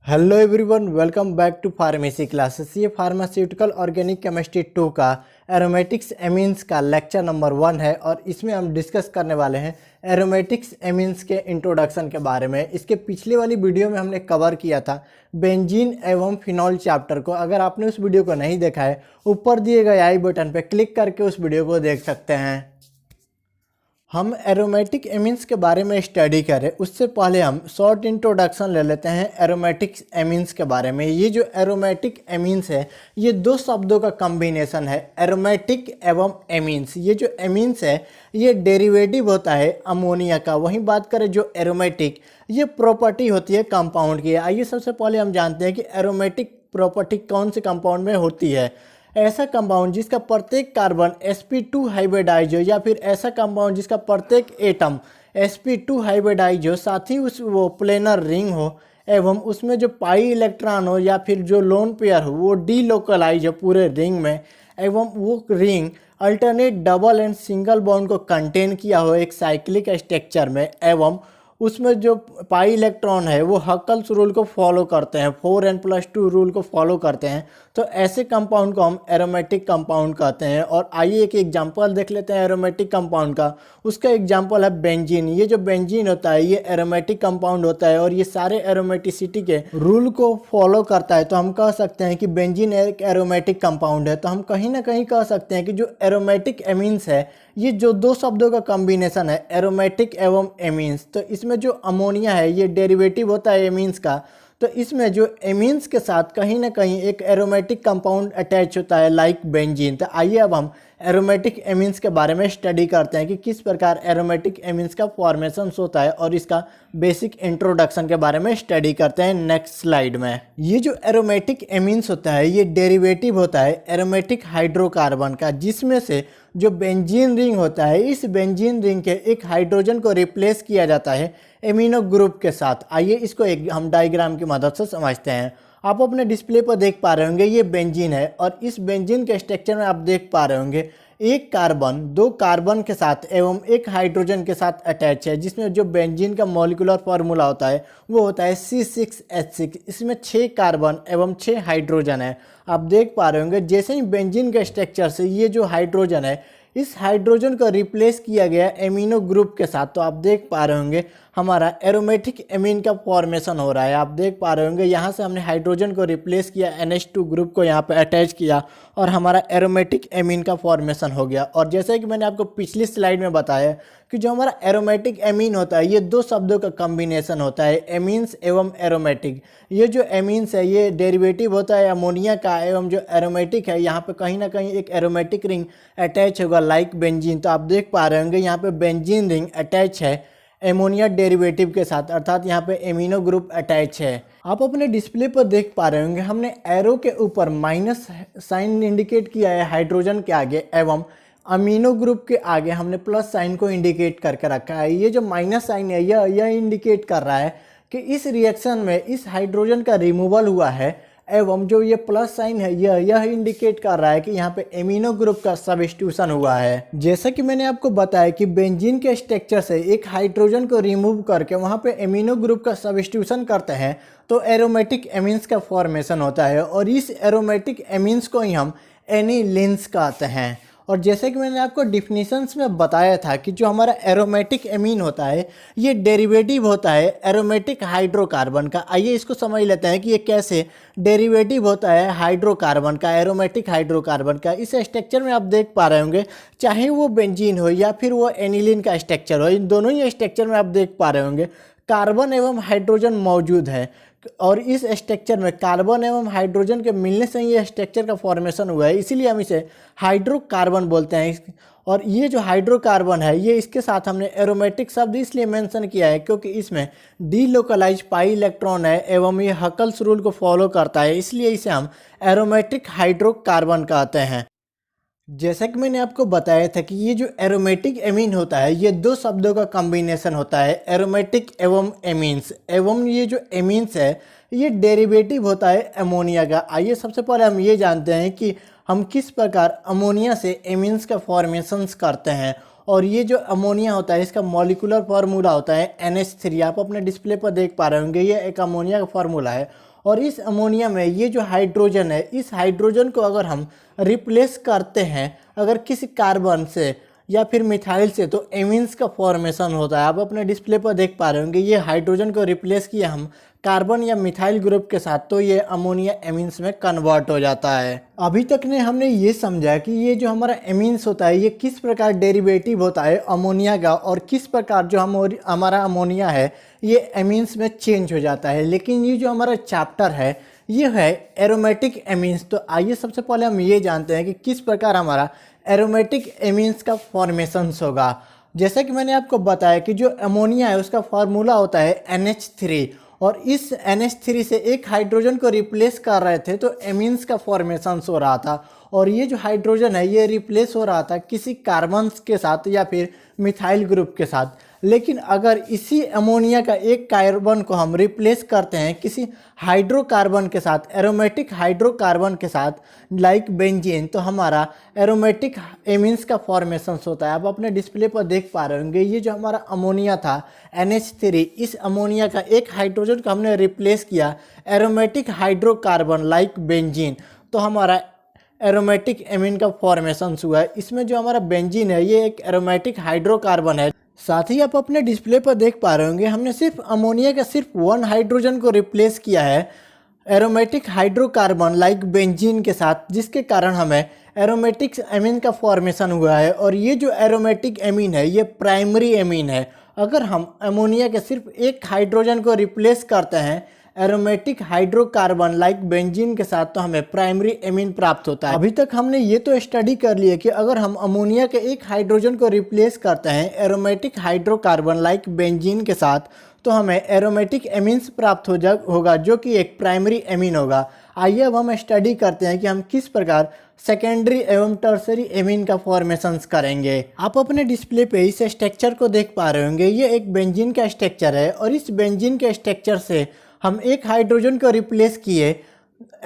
Hello everyone, welcome back to pharmacy classes. ये pharmaceutical organic chemistry 2 का aromatics amines का lecture number 1 है और इसमें हम डिस्कस करने वाले हैं एरोमेटिक्स एमीन्स के इंट्रोडक्शन के बारे में। इसके पिछले वाली वीडियो में हमने कवर किया था बेंजीन एवं फिनॉल चैप्टर को। अगर आपने उस वीडियो को नहीं देखा है, ऊपर दिए गए आई बटन पर क्लिक करके उस वीडियो को देख सकते हैं। हम एरोमेटिक एमीन्स के बारे में स्टडी करें उससे पहले हम शॉर्ट इंट्रोडक्शन ले लेते हैं एरोमेटिक एमीन्स के बारे में। ये जो एरोमेटिक एमीन्स है ये दो शब्दों का कॉम्बिनेशन है, एरोमेटिक एवं एमीन्स। ये जो एमीन्स है ये डेरिवेटिव होता है अमोनिया का। वहीं बात करें जो एरोमेटिक, ये प्रॉपर्टी होती है कंपाउंड की। आइए सबसे पहले हम जानते हैं कि एरोमेटिक प्रॉपर्टी कौन से कंपाउंड में होती है। ऐसा कंपाउंड जिसका प्रत्येक कार्बन sp2 हाइब्रिडाइज हो, या फिर ऐसा कंपाउंड जिसका प्रत्येक एटम sp2 हाइब्रिडाइज हो, साथ ही उस वो प्लेनर रिंग हो एवं उसमें जो पाई इलेक्ट्रॉन हो या फिर जो लोन पेयर हो वो डीलोकलाइज हो पूरे रिंग में, एवं वो ring alternate double and single bond को कंटेन किया हो एक साइक्लिक स्ट्रक्चर में, एवं उसमें जो पाई इलेक्ट्रॉन है वो हकल्स रूल को फॉलो करते हैं, 4n+2 रूल को फॉलो करते हैं। तो ऐसे कंपाउंड को हम एरोमेटिक कंपाउंड कहते हैं। और आइए एक एग्जांपल देख लेते हैं एरोमेटिक कंपाउंड का। उसका एग्जांपल है बेंजीन। ये जो बेंजीन होता है ये एरोमेटिक कंपाउंड होता है और ये सारे एरोमेटिसिटी के रूल को फॉलो करता है। तो हम कह सकते हैं कि बेंजीन एक एरोमेटिक कंपाउंड है। तो हम कहीं ना कहीं कह सकते हैं कि जो एरोमेटिक एमीन्स है ये जो दो शब्दों का कॉम्बिनेशन है, एरोमेटिक एवं एमीन्स। तो इसमें जो अमोनिया है ये डेरिवेटिव होता है एमीन्स का। तो इसमें जो एमीन्स के साथ कहीं ना कहीं एक एरोमेटिक कंपाउंड अटैच होता है लाइक बेंजीन। तो आइए अब हम एरोमेटिक एमीन्स के बारे में स्टडी करते हैं कि किस प्रकार एरोमेटिक एमीन्स का फॉर्मेशन होता है और इसका बेसिक इंट्रोडक्शन के बारे में स्टडी करते हैं नेक्स्ट स्लाइड में। ये जो एरोमेटिक एमीन्स होता है ये डेरिवेटिव होता है एरोमेटिक हाइड्रोकार्बन का, जिसमें से जो बेंजीन रिंग होता है इस बेंजीन रिंग के एक हाइड्रोजन को रिप्लेस किया जाता है एमिनो ग्रुप के साथ। आइए इसको एक हम डायग्राम की मदद से समझते हैं। आप अपने डिस्प्ले पर देख पा रहे होंगे ये बेंजीन है और इस बेंजीन के स्ट्रक्चर में आप देख पा रहे होंगे एक कार्बन दो कार्बन के साथ एवं एक हाइड्रोजन के साथ अटैच है, जिसमें जो बेंजीन का मॉलिक्यूलर फार्मूला होता है वो होता है C6H6। इसमें 6 कार्बन एवं 6 हाइड्रोजन है। आप देख पा रहे होंगे जैसे ही बेंजीन के स्ट्रक्चर से ये जो हाइड्रोजन है इस हाइड्रोजन को रिप्लेस किया गया एमिनो ग्रुप के साथ। तो आप देख पा रहे होंगे हमारा एरोमेटिक एमीन का फॉर्मेशन हो रहा है। आप देख पा रहे होंगे यहाँ से हमने हाइड्रोजन को रिप्लेस किया, NH2 ग्रुप को यहाँ पे अटैच किया और हमारा एरोमेटिक एमीन का फॉर्मेशन हो गया। और जैसे कि मैंने आपको पिछली स्लाइड में बताया कि जो हमारा एरोमेटिक एमीन होता है ये दो शब्दों का कॉम्बिनेशन होता है, एमीन्स एवं एरोमेटिक। ये जो एमीन्स है ये डेरिवेटिव होता है अमोनिया का, एवं जो एरोमेटिक है यहाँ पे कहीं ना कहीं एक एरोमेटिक रिंग अटैच होगा लाइक बेंजीन। तो आप देख पा रहे होंगे यहाँ पे बेंजीन रिंग अटैच है एमोनिया डेरिवेटिव के साथ, अर्थात यहाँ पे एमिनो ग्रुप अटैच है। आप अपने डिस्प्ले पर देख पा रहे होंगे हमने एरो के ऊपर माइनस साइन इंडिकेट किया है हाइड्रोजन के आगे, एवं अमीनो ग्रुप के आगे हमने प्लस साइन को इंडिकेट करके रखा है। ये जो माइनस साइन है यह इंडिकेट कर रहा है कि इस रिएक्शन में इस हाइड्रोजन का रिमूवल हुआ है, एवं जो ये प्लस साइन है यह इंडिकेट कर रहा है कि यहाँ पे एमिनो ग्रुप का सब्स्टिट्यूशन हुआ है। जैसा कि मैंने आपको बताया कि बेंजीन के स्ट्रक्चर से एक हाइड्रोजन को रिमूव करके वहाँ पे एमिनो ग्रुप का सब्स्टिट्यूशन करते हैं तो एरोमेटिक एमीन्स का फॉर्मेशन होता है और इस एरोमेटिक एमीन्स को ही हम एनिलीन्स कहते हैं। और जैसे कि मैंने आपको डिफिनीशंस में बताया था कि जो हमारा एरोमेटिक एमीन होता है ये डेरिवेटिव होता है एरोमेटिक हाइड्रोकार्बन का। आइए इसको समझ लेते हैं कि ये कैसे डेरिवेटिव होता है हाइड्रोकार्बन का, एरोमेटिक हाइड्रोकार्बन का। इस स्ट्रक्चर में आप देख पा रहे होंगे चाहे वो बेंजीन हो या फिर वो एनिलीन का स्ट्रक्चर हो, इन दोनों ही स्ट्रक्चर में आप देख पा रहे होंगे कार्बन एवं हाइड्रोजन मौजूद है। और इस स्ट्रक्चर में कार्बन एवं हाइड्रोजन के मिलने से ही ये स्ट्रक्चर का फॉर्मेशन हुआ है, इसीलिए हम इसे हाइड्रोकार्बन बोलते हैं। और ये जो हाइड्रोकार्बन है ये इसके साथ हमने एरोमेटिक शब्द इसलिए मेंशन किया है क्योंकि इसमें डीलोकलाइज पाई इलेक्ट्रॉन है एवं ये हकल्स रूल को फॉलो करता है, इसलिए इसे हम एरोमेटिक हाइड्रोकार्बन कहते हैं। जैसा कि मैंने आपको बताया था कि ये जो एरोमेटिक एमीन होता है ये दो शब्दों का कॉम्बिनेशन होता है, एरोमेटिक एवं एमीन्स। एवं ये जो एमीन्स है ये डेरिवेटिव होता है अमोनिया का। आइए सबसे पहले हम ये जानते हैं कि हम किस प्रकार अमोनिया से एमीन्स का फॉर्मेशंस करते हैं। और ये जो अमोनिया होता है इसका मॉलिक्यूलर फार्मूला होता है NH3। आप अपने डिस्प्ले पर देख पा रहे होंगे ये एक अमोनिया का फार्मूला है और इस अमोनिया में ये जो हाइड्रोजन है, इस हाइड्रोजन को अगर हम रिप्लेस करते हैं अगर किसी कार्बन से या फिर मिथाइल से, तो एमीन्स का फॉर्मेशन होता है। आप अपने डिस्प्ले पर देख पा रहे होंगे, ये हाइड्रोजन को रिप्लेस किया हम कार्बन या मिथाइल ग्रुप के साथ, तो ये अमोनिया एमीन्स में कन्वर्ट हो जाता है। अभी तक ने हमने ये समझा कि ये जो हमारा एमीन्स होता है ये किस प्रकार डेरिवेटिव होता है अमोनिया का, और किस प्रकार जो हमारा अमोनिया है ये एमीन्स में चेंज हो जाता है। लेकिन ये जो हमारा चैप्टर है ये है एरोमेटिक एमीन्स। तो आइए सबसे पहले हम ये जानते हैं कि किस प्रकार हमारा एरोमेटिक एमीन्स का फॉर्मेशंस होगा। जैसा कि मैंने आपको बताया कि जो अमोनिया है उसका फार्मूला होता है NH3, और इस NH3 से एक हाइड्रोजन को रिप्लेस कर रहे थे तो एमीन्स का फॉर्मेशंस हो रहा था, और ये जो हाइड्रोजन है ये रिप्लेस हो रहा था किसी कार्बन्स के साथ या फिर मिथाइल ग्रुप के साथ। लेकिन अगर इसी अमोनिया का एक कार्बन को हम रिप्लेस करते हैं किसी हाइड्रोकार्बन के साथ, एरोमेटिक हाइड्रोकार्बन के साथ लाइक बेंजीन, तो हमारा एरोमेटिक एमीन्स का फॉर्मेशंस होता है। आप अपने डिस्प्ले पर देख पा रहे होंगे ये जो हमारा अमोनिया था NH3, इस अमोनिया का एक हाइड्रोजन को हमने रिप्लेस किया एरोमेटिक हाइड्रोकार्बन लाइक बेंजीन, तो हमारा एरोमेटिक एमीन का फॉर्मेशंस हुआ है। इसमें जो हमारा बेंजीन है ये एक एरोमेटिक हाइड्रोकार्बन है। साथ ही आप अपने डिस्प्ले पर देख पा रहे होंगे हमने सिर्फ अमोनिया का सिर्फ वन हाइड्रोजन को रिप्लेस किया है एरोमेटिक हाइड्रोकार्बन लाइक बेंजीन के साथ, जिसके कारण हमें एरोमेटिक एमीन का फॉर्मेशन हुआ है। और ये जो एरोमेटिक एमीन है ये प्राइमरी एमीन है। अगर हम अमोनिया के सिर्फ एक हाइड्रोजन को रिप्लेस करते हैं एरोमेटिक हाइड्रोकार्बन लाइक बेंजीन के साथ, तो हमें प्राइमरी एमीन प्राप्त होता है। अभी तक हमने ये तो स्टडी कर लिया कि अगर हम अमोनिया के एक हाइड्रोजन को रिप्लेस करते हैं एरोमेटिक हाइड्रोकार्बन लाइक बेंजीन के साथ, तो हमें एरोमेटिक एमीन्स प्राप्त होगा जो कि एक प्राइमरी एमीन होगा। आइए अब हम स्टडी करते हैं कि हम किस प्रकार सेकेंडरी एवं टर्सरी एमीन का फॉर्मेशंस करेंगे। आप अपने डिस्प्ले पे इस स्ट्रक्चर को देख पा रहे होंगे, ये एक बेंजीन का स्ट्रक्चर है, और इस बेंजीन के स्ट्रक्चर से हम एक हाइड्रोजन को रिप्लेस किए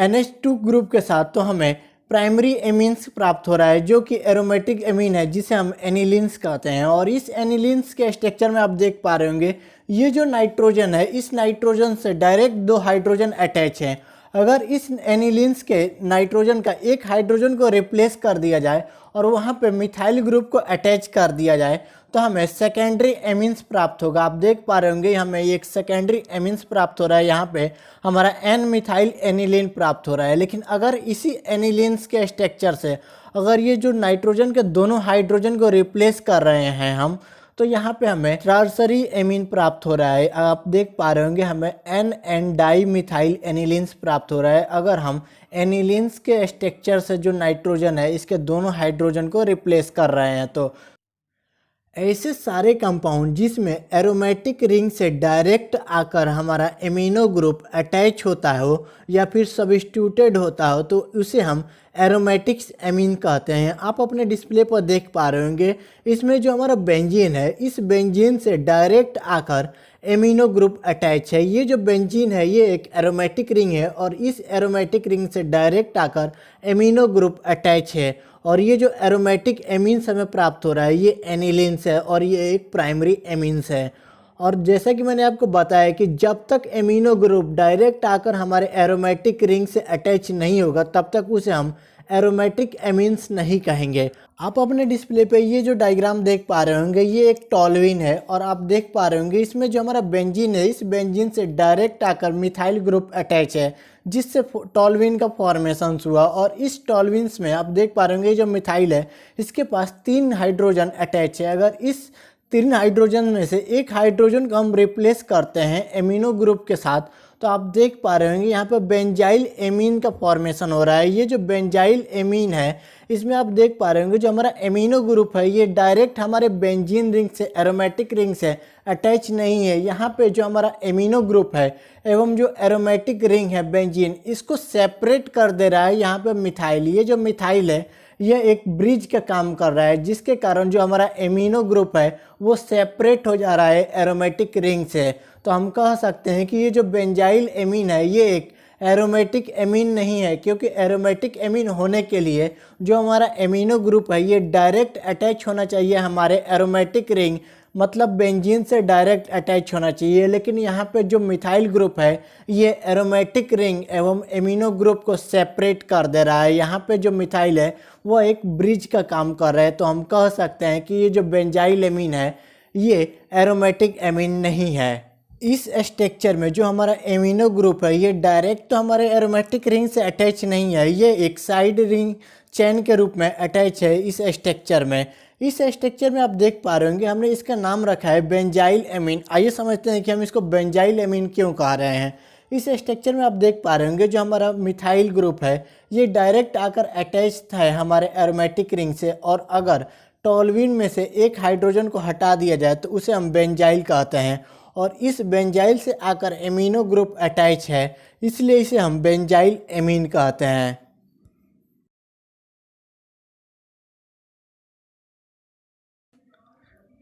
NH2 ग्रुप के साथ, तो हमें प्राइमरी एमीन्स प्राप्त हो रहा है जो कि एरोमेटिक एमीन है जिसे हम एनिलीन्स कहते हैं। और इस एनिलीन्स के स्ट्रक्चर में आप देख पा रहे होंगे ये जो नाइट्रोजन है इस नाइट्रोजन से डायरेक्ट दो हाइड्रोजन अटैच हैं। अगर इस एनिलीन्स के नाइट्रोजन का एक हाइड्रोजन को रिप्लेस कर दिया जाए और वहाँ पे मिथाइल ग्रुप को अटैच कर दिया जाए, तो हमें सेकेंडरी एमीन्स प्राप्त होगा। आप देख पा रहे होंगे हमें एक सेकेंडरी एमीन्स प्राप्त हो रहा है, यहाँ पे हमारा N मिथाइल एनिलीन प्राप्त हो रहा है। लेकिन अगर इसी एनिलीन्स के स्ट्रक्चर से अगर ये जो नाइट्रोजन के दोनों हाइड्रोजन को रिप्लेस कर रहे हैं हम, तो यहाँ पे हमें टर्सरी एमीन प्राप्त हो रहा है। आप देख पा रहे होंगे हमें N डाई मिथाइल एनिलीन्स प्राप्त हो रहा है अगर हम एनिलीन्स के स्ट्रक्चर से जो नाइट्रोजन है इसके दोनों हाइड्रोजन को रिप्लेस कर रहे हैं। तो ऐसे सारे कंपाउंड जिसमें एरोमेटिक रिंग से डायरेक्ट आकर हमारा एमिनो ग्रुप अटैच होता हो या फिर सब्स्टिट्यूटेड होता हो, तो उसे हम एरोमेटिक्स एमीन कहते हैं। आप अपने डिस्प्ले पर देख पा रहे होंगे इसमें जो हमारा बेंजीन है इस बेंजीन से डायरेक्ट आकर एमिनो ग्रुप अटैच है। ये जो बेंजीन है ये एक एरोमेटिक रिंग है और इस एरोमेटिक रिंग से डायरेक्ट आकर एमिनो ग्रुप अटैच है। और ये जो एरोमेटिक एमीन्स हमें प्राप्त हो रहा है ये एनिलीन्स है और ये एक प्राइमरी एमीन्स है। और जैसा कि मैंने आपको बताया कि जब तक एमिनो ग्रुप डायरेक्ट आकर हमारे एरोमेटिक रिंग से अटैच नहीं होगा तब तक उसे हम एरोमेटिक एमीन्स नहीं कहेंगे। आप अपने डिस्प्ले पे ये जो डायग्राम देख पा रहे होंगे ये एक टॉल्विन है और आप देख पा रहे होंगे इसमें जो हमारा बेंजीन है इस बेंजीन से डायरेक्ट आकर मिथाइल ग्रुप अटैच है जिससे टॉल्विन का फॉर्मेशन हुआ। और इस टॉल्विन्स में आप देख पा रहे होंगे जो मिथाइल है इसके पास 3 हाइड्रोजन अटैच है। अगर इस 3 हाइड्रोजन में से एक हाइड्रोजन को हम रिप्लेस करते हैं एमिनो ग्रुप के साथ तो आप देख पा रहे होंगे यहाँ पर बेंजाइल एमीन का फॉर्मेशन हो रहा है। ये जो बेंजाइल एमीन है इसमें आप देख पा रहे होंगे जो हमारा एमिनो ग्रुप है ये डायरेक्ट हमारे बेंजीन रिंग से एरोमेटिक रिंग से अटैच नहीं है। यहाँ पे जो हमारा एमिनो ग्रुप है एवं जो एरोमेटिक रिंग है बेंजीन इसको सेपरेट कर दे रहा है यहाँ पे मिथाइल। ये जो मिथाइल है यह एक ब्रिज का काम कर रहा है जिसके कारण जो हमारा एमिनो ग्रुप है वो सेपरेट हो जा रहा है एरोमेटिक रिंग से। तो हम कह सकते हैं कि ये जो बेंजाइल एमीन है ये एक एरोमेटिक एमीन नहीं है, क्योंकि एरोमेटिक एमीन होने के लिए जो हमारा एमिनो ग्रुप है ये डायरेक्ट अटैच होना चाहिए हमारे एरोमेटिक रिंग मतलब बेंजीन से डायरेक्ट अटैच होना चाहिए, लेकिन यहाँ पे जो मिथाइल ग्रुप है ये एरोमेटिक रिंग एवं एमिनो ग्रुप को सेपरेट कर दे रहा है। यहाँ पे जो मिथाइल है वो एक ब्रिज का काम कर रहा है, तो हम कह सकते हैं कि ये जो बेंजाइल एमीन है ये एरोमेटिक एमीन नहीं है। इस स्ट्रक्चर में जो हमारा एमिनो ग्रुप है ये डायरेक्ट तो हमारे एरोमेटिक रिंग से अटैच नहीं है, ये एक साइड रिंग चेन के रूप में अटैच है इस स्ट्रक्चर में। इस स्ट्रक्चर में आप देख पा रहे होंगे हमने इसका नाम रखा है बेंजाइल एमीन। आइए समझते हैं कि हम इसको बेंजाइल एमीन क्यों कह रहे हैं। इस स्ट्रक्चर में आप देख पा रहे होंगे जो हमारा मिथाइल ग्रुप है ये डायरेक्ट आकर अटैच है हमारे एरोमेटिक रिंग से, और अगर टॉल्यूइन में से एक हाइड्रोजन को हटा दिया जाए तो उसे हम बेंजाइल कहते हैं, और इस बेंजाइल से आकर एमिनो ग्रुप अटैच है इसलिए इसे हम बेंजाइल एमीन कहते हैं।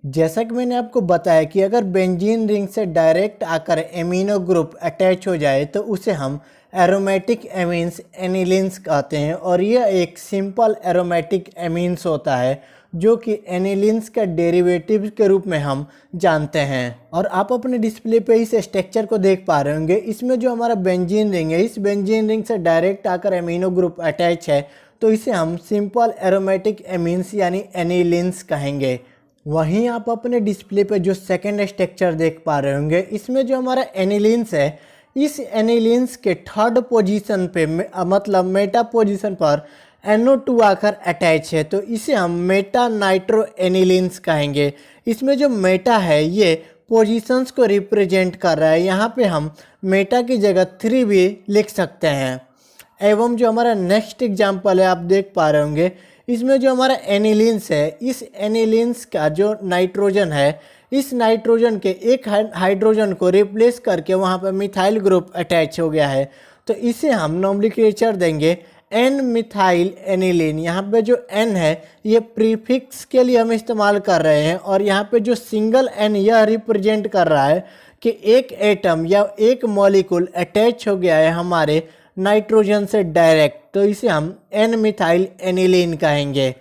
जैसा कि मैंने आपको बताया कि अगर बेंजीन रिंग से डायरेक्ट आकर एमिनो ग्रुप अटैच हो जाए तो उसे हम एरोमेटिक एमीन्स एनिलीन्स कहते हैं, और यह एक सिंपल एरोमेटिक एमीन्स होता है जो कि एनिलीन्स का डेरिवेटिव के रूप में हम जानते हैं। और आप अपने डिस्प्ले पे इस स्ट्रक्चर को देख पा रहे होंगे, इसमें जो हमारा बेंजीन रिंग है इस बेंजीन रिंग से डायरेक्ट आकर एमिनो ग्रुप अटैच है तो इसे हम सिंपल एरोमेटिक एमीन्स यानी एनिलीन्स कहेंगे। वहीं आप अपने डिस्प्ले पे जो सेकेंड स्ट्रक्चर देख पा रहे होंगे इसमें जो हमारा एनिलीन्स है इस एनिलीन्स के थर्ड पोजीशन पे मतलब मेटा पोजीशन पर NO2 आकर अटैच है, तो इसे हम मेटा नाइट्रो एनिलीन्स कहेंगे। इसमें जो मेटा है ये पोजीशंस को रिप्रेजेंट कर रहा है, यहाँ पे हम मेटा की जगह 3 भी लिख सकते हैं। एवं जो हमारा नेक्स्ट एग्जाम्पल है आप देख पा रहे होंगे इसमें जो हमारा एनिलीन्स है इस एनिलीन्स का जो नाइट्रोजन है इस नाइट्रोजन के एक हाइड्रोजन को रिप्लेस करके वहाँ पर मिथाइल ग्रुप अटैच हो गया है, तो इसे हम नोमेनक्लेचर देंगे एन मिथाइल एनिलीन। यहाँ पे जो एन है ये प्रीफिक्स के लिए हम इस्तेमाल कर रहे हैं, और यहाँ पे जो सिंगल एन यह रिप्रेजेंट कर रहा है कि एक एटम या एक मॉलिक्यूल अटैच हो गया है हमारे नाइट्रोजन से डायरेक्ट, तो इसे हम एन मिथाइल एनिलीन कहेंगे।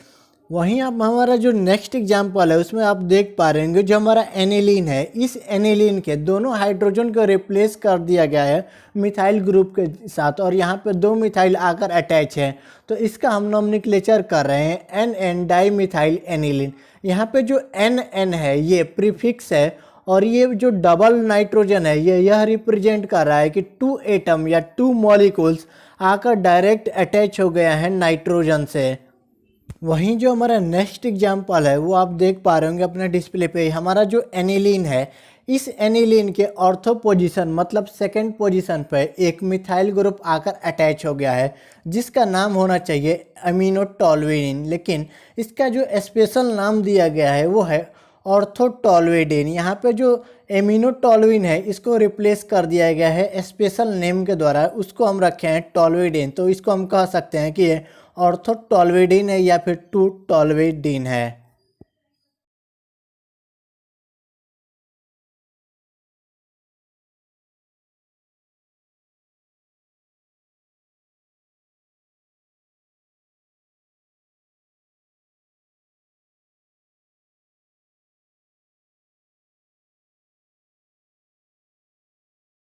वहीं आप हमारा जो नेक्स्ट एग्जाम्पल है उसमें आप देख पा रहे होंगे जो हमारा एनिलीन है इस एनिलीन के दोनों हाइड्रोजन को रिप्लेस कर दिया गया है मिथाइल ग्रुप के साथ, और यहाँ पे 2 मिथाइल आकर अटैच है, तो इसका हम नोमेनक्लेचर कर रहे हैं N N di methyl aniline. यहाँ पे जो एन एन है ये प्रीफिक्स है, और ये जो डबल नाइट्रोजन है यह रिप्रेजेंट कर रहा है कि 2 एटम या 2 मॉलिक्यूल्स आकर डायरेक्ट अटैच हो गया है नाइट्रोजन से। वहीं जो हमारा नेक्स्ट एग्जाम्पल है वो आप देख पा रहे होंगे अपने डिस्प्ले पे, हमारा जो एनिलीन है इस एनिलीन के ऑर्थो पोजीशन मतलब सेकंड पोजीशन पे एक मिथाइल ग्रुप आकर अटैच हो गया है जिसका नाम होना चाहिए अमीनो टॉल्यूइन, लेकिन इसका जो स्पेशल नाम दिया गया है वो है ऑर्थोटॉल्यूइडिन। यहाँ पे जो एमिनो टॉल्यूइन है इसको रिप्लेस कर दिया गया है स्पेशल नेम के द्वारा, उसको हम रखे हैं टॉल्यूइडिन, तो इसको हम कह सकते हैं कि ये ऑर्थोटॉल्यूइडिन है या फिर 2 टॉल्यूइडिन है।